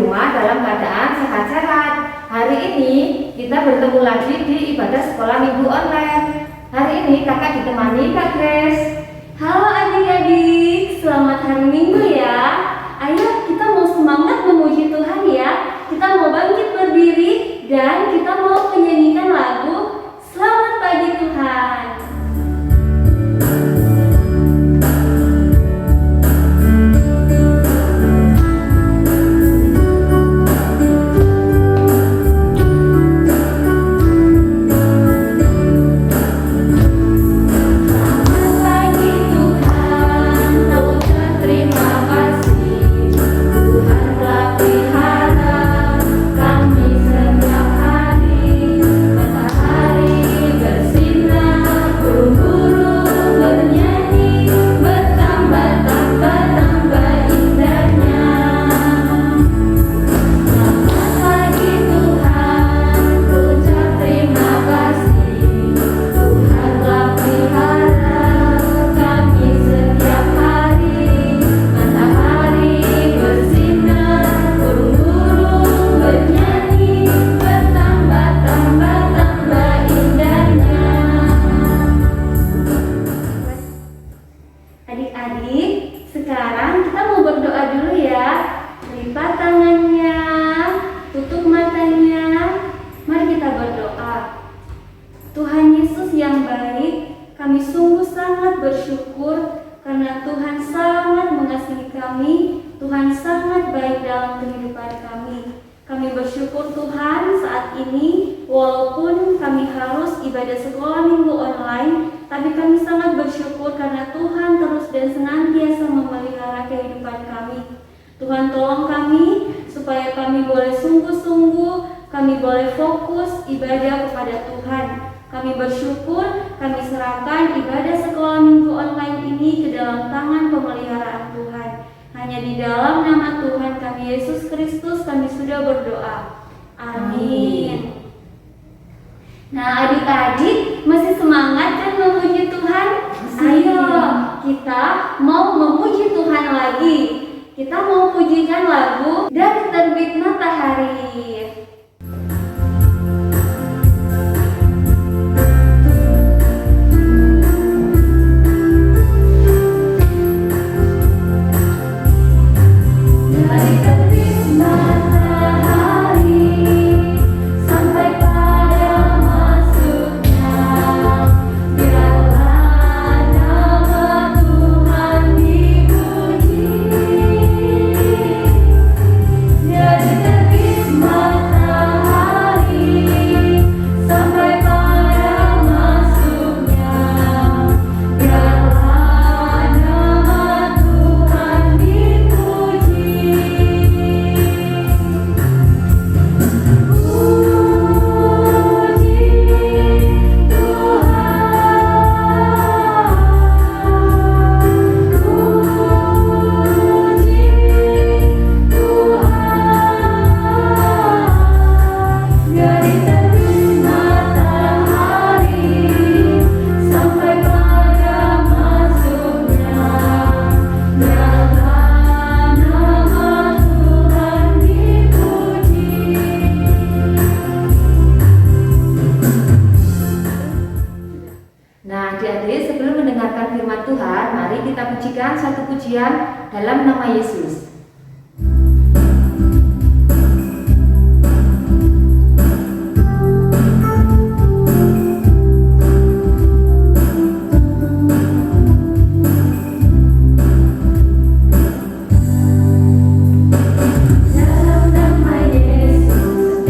rumah dalam keadaan sehat-sehat. Hari ini kita bertemu lagi di ibadah sekolah minggu online. Hari ini kakak ditemani Kak Grace. Halo adik-adik, selamat hari Minggu ya. Ayo kita mau semangat memuji Tuhan ya. Kita mau bangkit berdiri dan kita mau menyanyikan lagu Selamat Pagi Tuhan. Adik-adik, sekarang kita mau berdoa dulu ya. Lipat tangannya, tutup matanya. Mari kita berdoa. Tuhan Yesus yang baik, kami sungguh sangat bersyukur karena Tuhan sangat mengasihi kami. Tuhan sangat baik dalam kehidupan kami. Kami bersyukur Tuhan saat ini, walaupun kami harus ibadah sekolah minggu online, tapi kami sangat bersyukur karena Tuhan terus dan senantiasa memelihara kehidupan kami. Tuhan tolong kami supaya kami boleh sungguh-sungguh, kami boleh fokus ibadah kepada Tuhan. Kami bersyukur, kami serahkan ibadah sekolah minggu online ini ke dalam tangan pemeliharaan Tuhan. Hanya di dalam nama Tuhan kami Yesus Kristus kami sudah berdoa. Amin. Nah adik-adik masih semangat kan memuji Tuhan? Ayo kita mau memuji Tuhan lagi. Kita mau pujikan lagu Dari Terbit Matahari. Tuhan, mari kita pujikan satu pujian dalam nama Yesus. Dalam nama Yesus,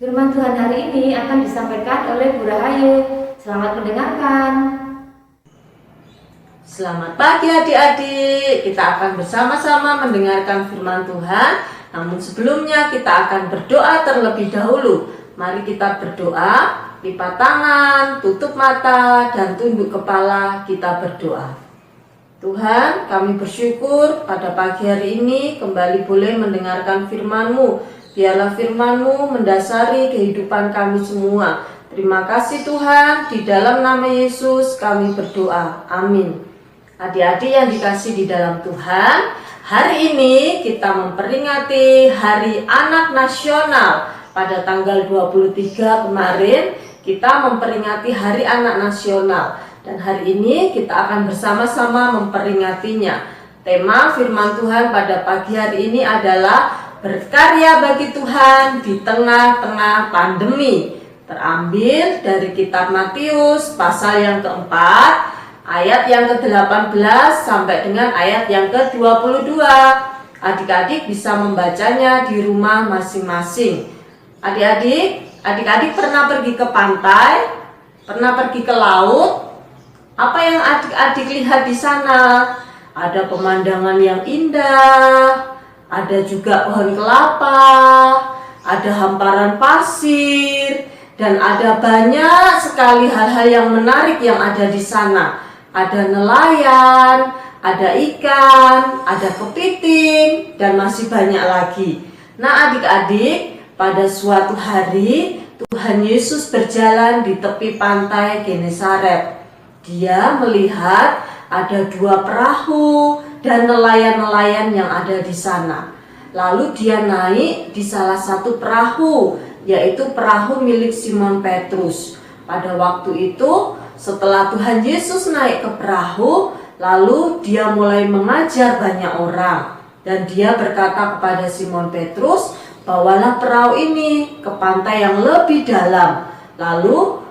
Firman Tuhan hari ini akan disampaikan oleh Bu Rahayu. Selamat mendengarkan. Selamat pagi adik-adik, kita akan bersama-sama mendengarkan firman Tuhan. Namun sebelumnya kita akan berdoa terlebih dahulu. Mari kita berdoa, lipat tangan, tutup mata, dan tunduk kepala, kita berdoa. Tuhan, kami bersyukur pada pagi hari ini kembali boleh mendengarkan firman-Mu. Biarlah firman-Mu mendasari kehidupan kami semua. Terima kasih Tuhan, di dalam nama Yesus kami berdoa. Amin. Adik-adik yang dikasih di dalam Tuhan, hari ini kita memperingati Hari Anak Nasional. Pada tanggal 23 kemarin kita memperingati Hari Anak Nasional. Dan hari ini kita akan bersama-sama memperingatinya. Tema firman Tuhan pada pagi hari ini adalah berkarya bagi Tuhan di tengah-tengah pandemi. Terambil dari kitab Matius pasal yang keempat, ayat yang ke-18 sampai dengan ayat yang ke-22. Adik-adik bisa membacanya di rumah masing-masing. Adik-adik pernah pergi ke pantai? Pernah pergi ke laut? Apa yang adik-adik lihat di sana? Ada pemandangan yang indah, ada juga pohon kelapa, ada hamparan pasir, dan ada banyak sekali hal-hal yang menarik yang ada di sana. Ada nelayan, ada ikan, ada kepiting, dan masih banyak lagi. Nah adik-adik, pada suatu hari Tuhan Yesus berjalan di tepi pantai Genesaret. Dia melihat ada 2 perahu dan nelayan-nelayan yang ada di sana. Lalu dia naik di salah satu perahu, yaitu perahu milik Simon Petrus. Pada waktu itu, setelah Tuhan Yesus naik ke perahu, lalu dia mulai mengajar banyak orang. Dan dia berkata kepada Simon Petrus, bawalah perahu ini ke pantai yang lebih dalam. Lalu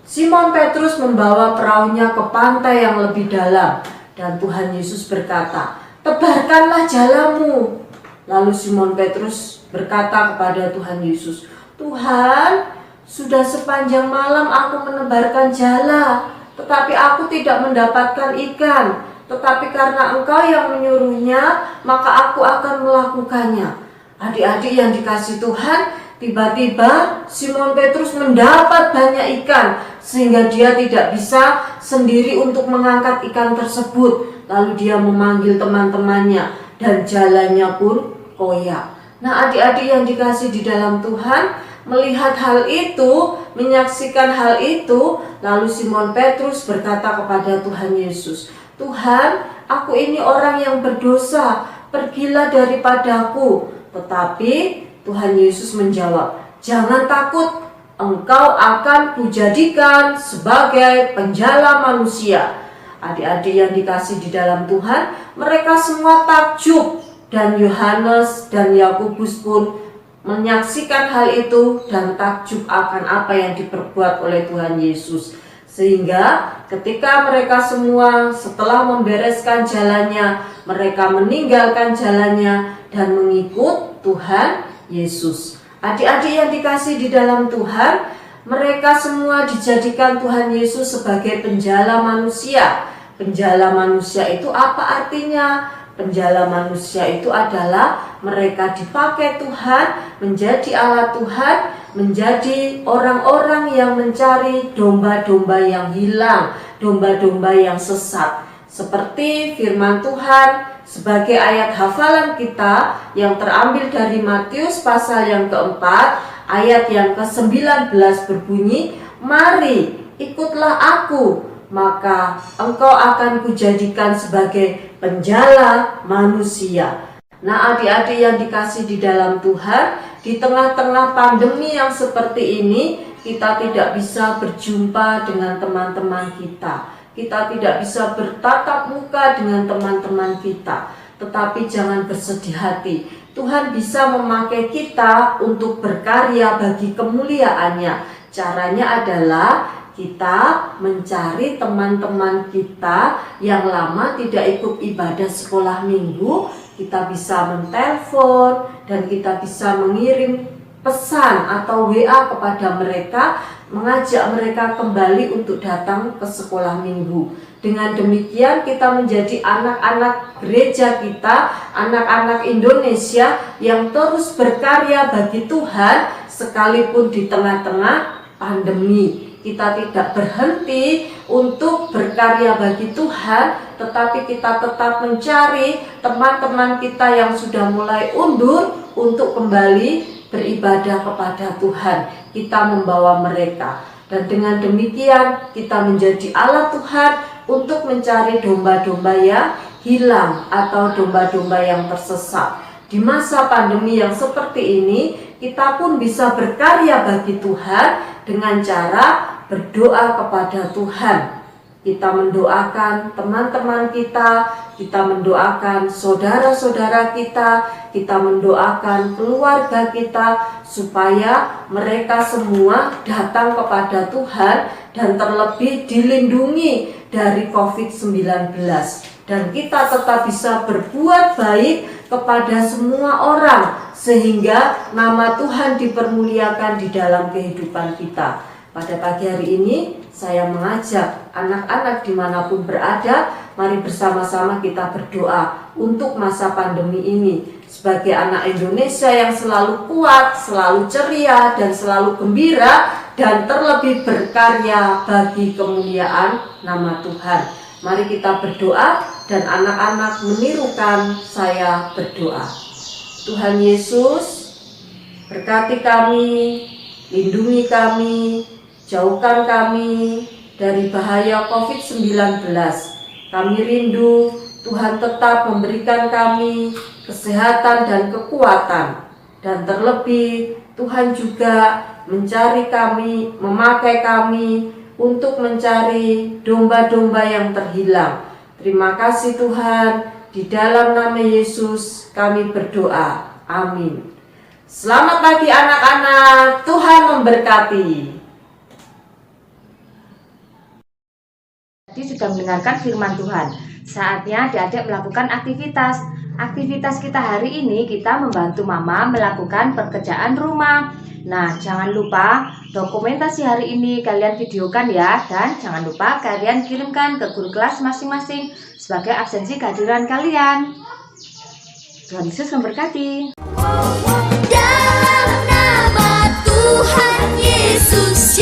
Simon Petrus membawa perahunya ke pantai yang lebih dalam. Dan Tuhan Yesus berkata, tebarkanlah jalamu. Lalu Simon Petrus berkata kepada Tuhan Yesus, Tuhan, sudah sepanjang malam aku menebarkan jala, tetapi aku tidak mendapatkan ikan. Tetapi karena Engkau yang menyuruhnya, maka aku akan melakukannya. Adik-adik yang dikasih Tuhan, tiba-tiba Simon Petrus mendapat banyak ikan, sehingga dia tidak bisa sendiri untuk mengangkat ikan tersebut. Lalu dia memanggil teman-temannya, dan jalannya pun koyak. Nah adik-adik yang dikasih di dalam Tuhan, melihat hal itu, menyaksikan hal itu, lalu Simon Petrus berkata kepada Tuhan Yesus, Tuhan, aku ini orang yang berdosa, pergilah daripadaku. Tetapi Tuhan Yesus menjawab, jangan takut, engkau akan kujadikan sebagai penjala manusia. Adik-adik yang dikasih di dalam Tuhan, mereka semua takjub, dan Yohanes dan Yakobus pun menyaksikan hal itu dan takjub akan apa yang diperbuat oleh Tuhan Yesus. Sehingga ketika mereka semua setelah membereskan jalannya, mereka meninggalkan jalannya dan mengikut Tuhan Yesus. Adik-adik yang dikasih di dalam Tuhan, mereka semua dijadikan Tuhan Yesus sebagai penjala manusia. Penjala manusia itu apa artinya? Penjala manusia itu adalah mereka dipakai Tuhan menjadi alat Tuhan, menjadi orang-orang yang mencari domba-domba yang hilang, domba-domba yang sesat. Seperti firman Tuhan sebagai ayat hafalan kita yang terambil dari Matius pasal yang keempat, ayat yang ke-19 berbunyi, mari ikutlah aku, maka engkau akan kujadikan sebagai penjala manusia. Nah adik-adik yang dikasih di dalam Tuhan, di tengah-tengah pandemi yang seperti ini, kita tidak bisa berjumpa dengan teman-teman kita. Kita tidak bisa bertatap muka dengan teman-teman kita. Tetapi jangan bersedih hati. Tuhan bisa memakai kita untuk berkarya bagi kemuliaannya. Caranya adalah kita mencari teman-teman kita yang lama tidak ikut ibadah sekolah minggu. Kita bisa menelpon dan kita bisa mengirim pesan atau WA kepada mereka, mengajak mereka kembali untuk datang ke sekolah minggu. Dengan demikian kita menjadi anak-anak gereja kita, anak-anak Indonesia yang terus berkarya bagi Tuhan sekalipun di tengah-tengah pandemi. Kita tidak berhenti untuk berkarya bagi Tuhan, tetapi kita tetap mencari teman-teman kita yang sudah mulai undur untuk kembali beribadah kepada Tuhan. Kita membawa mereka, dan dengan demikian kita menjadi alat Tuhan untuk mencari domba-domba yang hilang atau domba-domba yang tersesat. Di masa pandemi yang seperti ini, kita pun bisa berkarya bagi Tuhan dengan cara berdoa kepada Tuhan. Kita mendoakan teman-teman kita mendoakan saudara-saudara kita mendoakan keluarga kita supaya mereka semua datang kepada Tuhan dan terlebih dilindungi dari COVID-19. Dan kita tetap bisa berbuat baik kepada semua orang sehingga nama Tuhan dipermuliakan di dalam kehidupan kita. Pada pagi hari ini saya mengajak anak-anak dimanapun berada, mari bersama-sama kita berdoa untuk masa pandemi ini. Sebagai anak Indonesia yang selalu kuat, selalu ceria, dan selalu gembira, dan terlebih berkarya bagi kemuliaan nama Tuhan. Mari kita berdoa dan anak-anak menirukan saya berdoa. Tuhan Yesus, berkati kami, lindungi kami, jauhkan kami dari bahaya COVID-19. Kami rindu Tuhan tetap memberikan kami kesehatan dan kekuatan. Dan terlebih Tuhan juga mencari kami, memakai kami untuk mencari domba-domba yang terhilang. Terima kasih Tuhan, di dalam nama Yesus kami berdoa. Amin. Selamat pagi anak-anak, Tuhan memberkati. Tadi sudah mendengarkan firman Tuhan. Saatnya adik-adik melakukan aktivitas. Aktivitas kita hari ini kita membantu mama melakukan pekerjaan rumah. Nah, jangan lupa dokumentasi hari ini kalian videokan ya. Dan jangan lupa kalian kirimkan ke guru kelas masing-masing sebagai absensi kehadiran kalian. Tuhan Yesus memberkati. Dalam nama Tuhan Yesus,